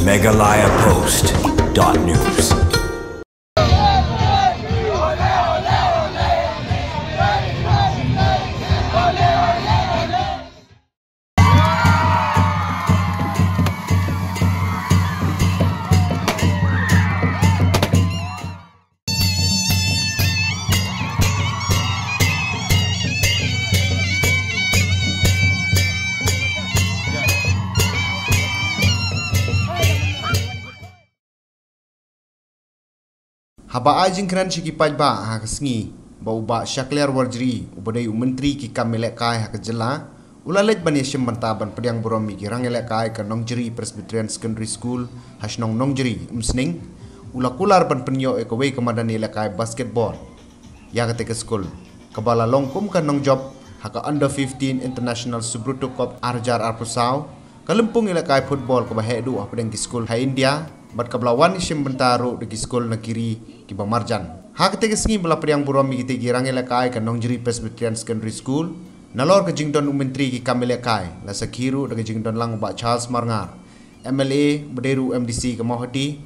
megalayapost.news. Haba ajing kran shiki pajba ha kesngi ba uba syakliar warjri ubadai menteri ki kamelek kai ha kejela ulalet ban yeshim bantaban pediang boromi ki rangelek kai ka nongjeri Presbyterian Secondary School hasnong nongjeri umsning ulakular ban penyo e kawei kemadani lekai basketball ya ke school kabala longkum ka nongjob ha ka under 15 international subruto cup arjar arpusau kalempung lekai football ka bahedu ha pedang ki school ha India bat kablawan isim bentaru di school negeri ki Bamarjan. Hak te kesngi bela priang buromi ki tegi rangelek ka nongjeri Presbyterian Secondary School nalor ke jingdon menteri ki kamelek kai la sakiru de jingdon lang ba Charles Marngar MLA Bederu MDC ke Mohdi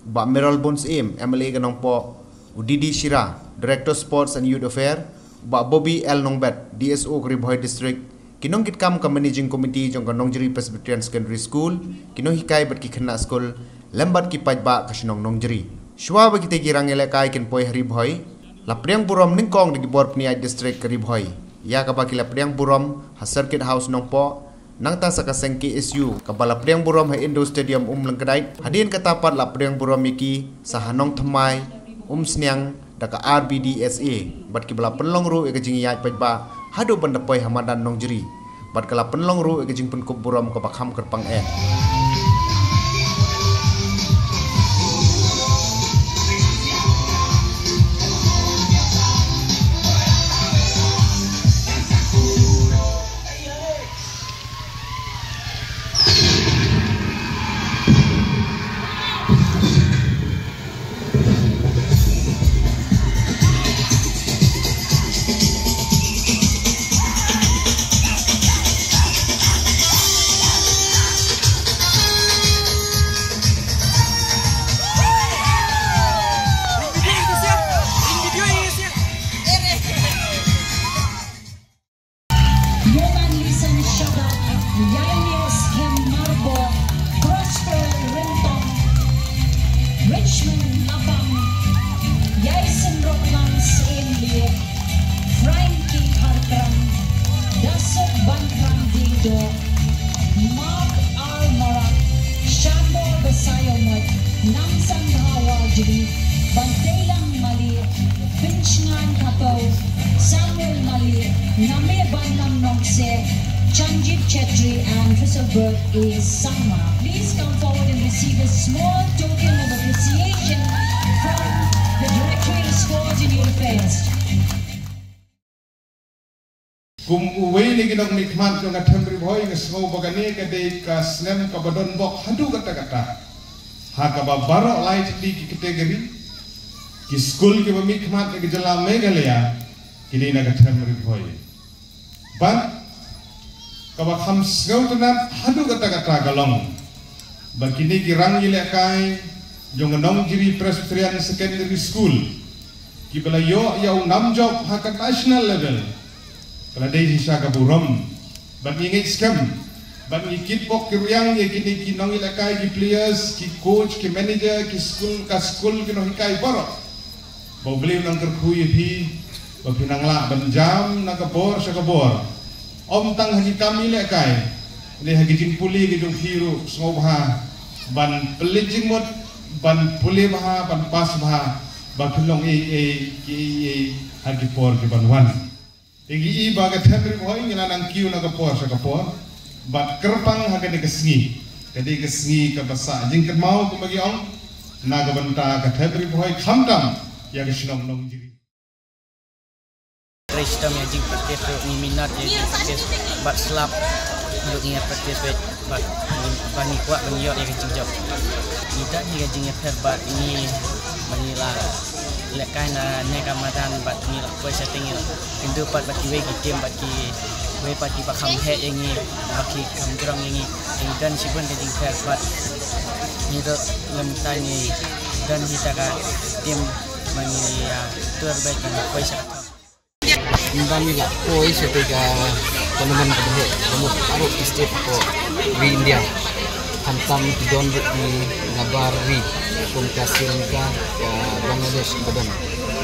ba Meral Bones Im MLA ke Nongpo Udidi Shira Director Sports and Youth Affair ba Bobby L Nongbet DSO Kribhoi District kinong kitkam ka managing committee jong ka nongjeri Presbyterian Secondary School kinong hikai bat ki khana school lembat ki pajba kasinong nongjeri shwa bagi tegi rangelek kai ken poi Ribhoi la priang burom ningkong di bor pniai district ke Ribhoi ya ka baki la priang burom ha circuit house nongpo nang ta saka sengki SU ka bala priang burom ha Indo Stadium lengkedai hadin katapat la priang burom iki sahanong thmai sniang da ka RBDSA bat ki bala penlong ru e kajing yai pajba hadu banda poi hamadan nongjeri bat kala penlong ru e kajing penkup burom ka bakham kerpang Richmond Abang, Yaisen Rocklands Emily, Frankie Harkram, Dasok Bankram Dido, Mark Almarak, Shambo Basayomot, Namsan Hawajri, Bantelang Mali, Pinchngan Kapaw, Samuel Mali, Name Banam Nongse, Chanjit Chetri and Trisselberg is Sangma. Please come forward and receive a small token of appreciation from the Directorate of Sports and Youth Affairs. Kum uwe ni ginong nikmat ng atem Ribhoi ng snow bagani kadai ka snem ka badon bok hadu kata-kata. Ha ka babaro light di kategori ki school ki mikmat ng jala Meghalaya kini na atem Ribhoi. Ban kaba kham sgau tanat hadu kata-kata galong bakini ki rangile kai jong nongjeri Presbyterian Secondary School ki bala yo yau namjob ha ka national level kala dei sisa ka burom ban ingit scam ban ngikit pok ki riang ye kini ki nongile kai ki players ki coach ki manager ki school ki no hikai boro bo beliau nang kerkhui hi ba pinangla ban jam na ka bor sa ka bor om tang hagi kami lekai ni hagi jin puli ki dong hiru sngobha ban pelijing mot ban puli bha ban pas bha ba philong ki hagi por ki ban wan igi ba ka themri hoi ngina nang kiu na ka por sa ka por ba kerpang hagi ni kesngi kadi kesngi ka basa jing ke mau ko bagi ong na ga banta ka themri hoi khamtam ya ki sinong nong jiri Sistem yang jing praktis ni minat yang praktis bat selap untuk ingat praktis bat bani kuat bani yok yang jing job kita ni jing bat ini menila lekai na neka madan bat ni lah kuat setting ni lah pintu bat bagi wegi game bagi we pati pa kham he yangi baki kham jurang yangi dan sibun ke jing fair but ni do lem tani dan kita ka tim mangi tour baik kan koi sa Indami la koi setelah tournament kedua, kamu taruh state ko di India, hantam don ni nabari, kumkasin ka Bangladesh badan,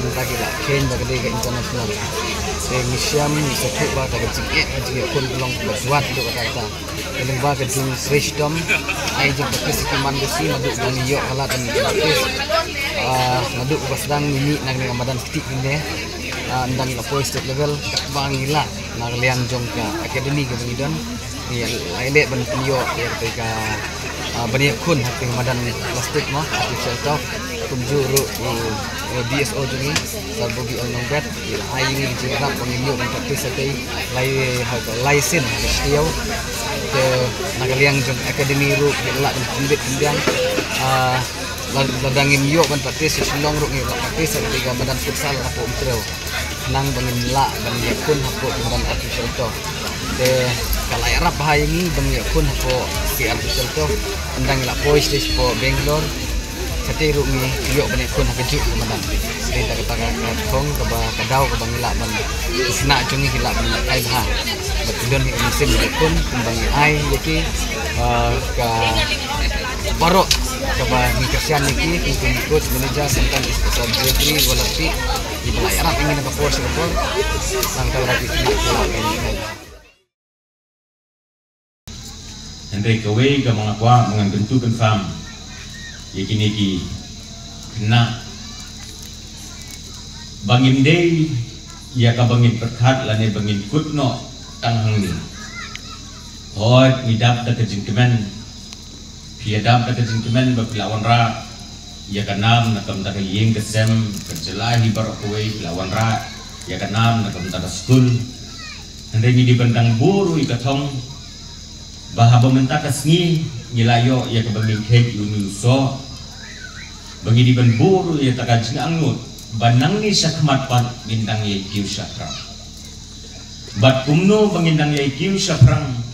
minta kita khen bagade ke international. Misiam sekut ba tak jingit jingit pun belum berbuat tu kata. Kalau ba ke jing Srishdom, ai jing pakis kiman besi maduk bani yo halat dan pakis, maduk basdang mini nang Ramadan stick ini. Andang la po state level kat bangila na lian jong ka academy ke bangidon ni laile ban pio ya ka bani kun hati madan plastik mo official top kumjuru DSO jungi sarbogi on nombet ai ni jirap pangilio dan participate license stiau ke nagaliang jong academy ru la dan pindit pindiang ladangin yo ban partis silong ru ni partis ketika badan futsal apo umtreo nang bangin la bangin kun apo badan official to de kalai rap haingi bangin kun apo si official to andang la pois des po Bangalore sate ru ni yo ban kun hakeju badan sini tak kata kong ke ba kadau ke bangin la ban sna jungi hilap ban kai bah betulun ni musim kun bangin ai yaki ka barok coba ngikasian niki coach manager santan spesial Jeffrey Walapi di pelayaran ingin ke force ke sangkal lagi Henry Kawai ke mengakwa mengentukan fam yakini kena bangin day ya ka bangin berkat lane bangin kutno tanghang ni hot midap ta kejingkemen Piadam kata jingkemen berpelawan ra, ia kanam nak kemtar yang kesem berjelahi berkuai pelawan ra, ia kanam nak kemtar skul, hendak ni dibentang buru ikatong, bahaba mentak kesni nilayo ia kebangin kek unuso, bagi diben buru ia tak kajing angut, banang ni sakmat pan bintang ia kiu sakrang, bat kumno bangindang ia kiu sakrang.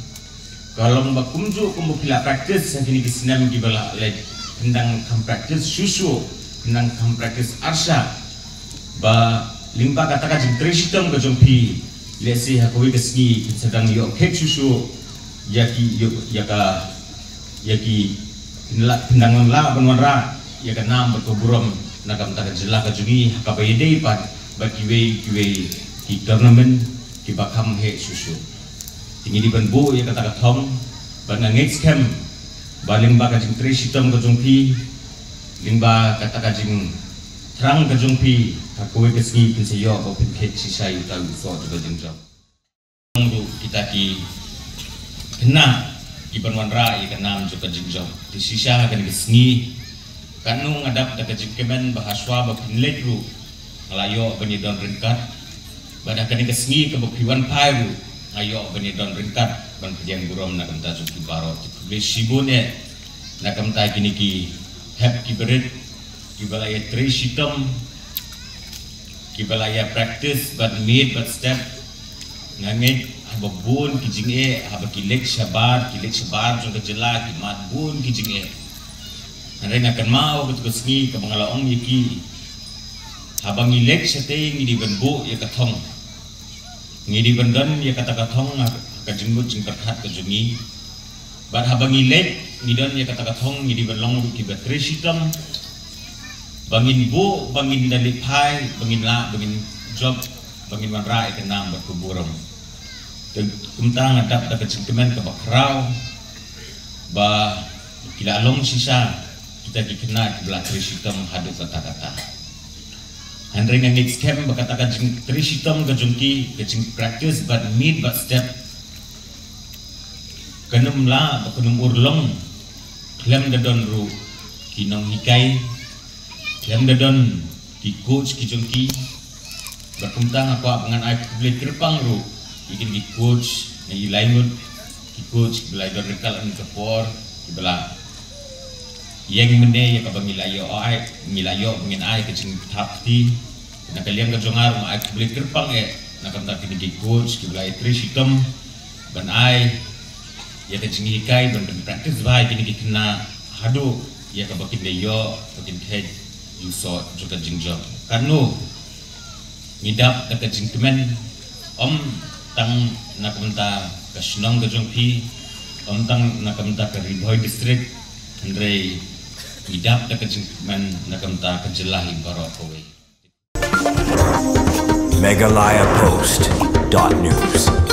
Kalau mbak kumju kumbu pila praktis yang kini kesenam gibala led hendang kam praktis susu hendang kam praktis arsha ba limpa katakan jeng trishitam ke jompi lesi hakui kesni sedang yo kek susu yaki hendang la benwara yaka nam berkuburam nakam tak jelah ke jungi hakabayede pan ba kiwe ki government ki bakam he susu tinggi di benbu ya kata katong banang excam baling ba kajing trishitam kajungpi limba kata kajing terang kajungpi kakuwe kesni pinseyo o pinket sisai utawi so juga jengjo kita ki kena ki banwanra ya kenam juga jengjo di sisa akan kesni kanu ngadap ta kajing kemen bahaswa ba pinlet ru ngalayo benidon ringkat badak kani kesni kebukiwan pairu ayo benidon ringkat ban pejang burom nak kemta suki baro tulis sibune nak kemta kini ki hep ki berit ki balaya trishitam ki balaya practice but meet but step ngangit hababun ki jinge habaki lek shabar jong kejela ki matbun ki jinge nare ngakan mau betul kesni ke bangalaong yiki habangi lek sate ngidi benbu ya katong ngidi bendan ya kata katong kajenggut jing perhat kajungi bar habangi lek ngidon ya kata katong ngidi benlong ki batrishitam bangin bu bangin dalik pai bangin la bangin job bangin wanra ikenam berkuburam kumtang ngadap da kajengkemen ke bakrau ba kila long sisa kita dikena ke belah trishitam hadu kata-kata Handring yang next camp berkatakan jeng trishitam kejungki kejeng practice but meet but step kenum la kenum urlong klem dadon ru kinong hikai klem dadon ki coach kijungki berkuntang apa dengan ai publik terpang ru ikin ki coach ni lainut ki coach belajar rekal an kepor belah yang mende ya kabang milayo ai milayo ngin ai kecing tapti nak kalian ke jongar ma ai publik terpang nakam tak kini coach ki belai tri sitom ban ai ya ke jingi kai ban practice vai kini kena hadu ya ka bakin deyo bakin head yuso juga jingjo kanu ngidap ka jingtemen om tang nakamta ka Shnong ka jongpi om tang nakamta ka Riboy district andre ngidap ka jingtemen nakamta ka jelahi barok kowe Meghalaya Post.news